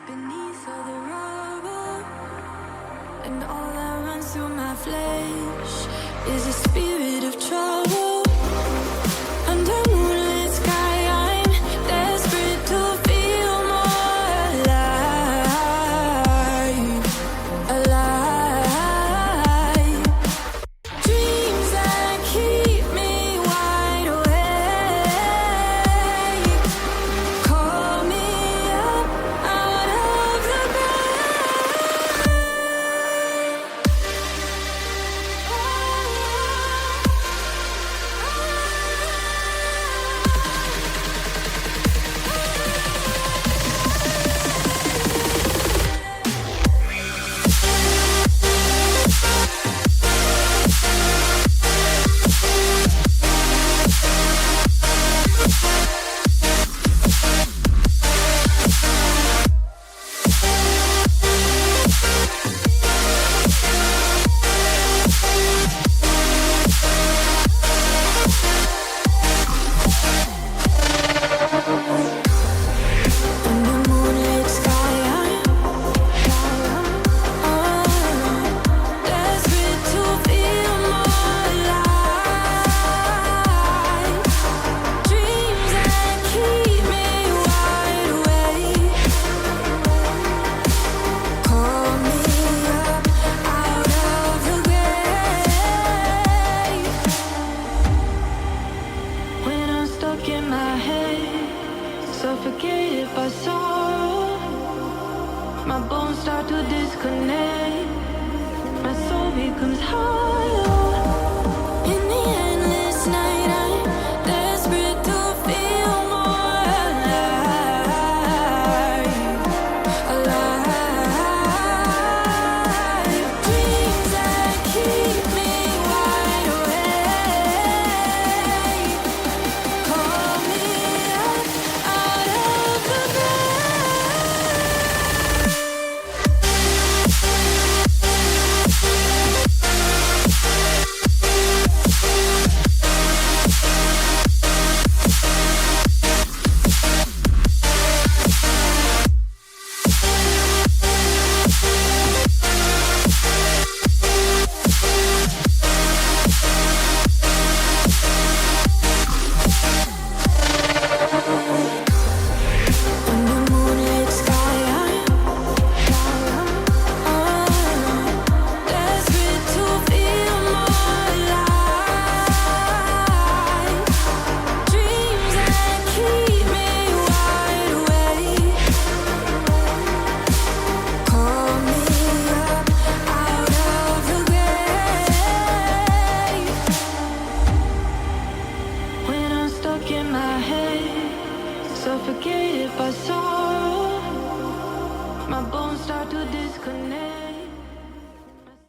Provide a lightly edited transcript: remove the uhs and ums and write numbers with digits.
beneath all the rubble, and all that runs through my flesh is a spirit of trouble. Under moonlit sky, I'm desperate to feel more alive, alive. Dreams that keep me wide awake, call me up out of the suffocated by sorrow. My bones start to disconnect. My soul becomes hollow. In the endless night, I'm desperate to feel more alive, alive. Dreams that keep me wide awake, call me up out of the suffocated by sorrow. My bones start to disconnect.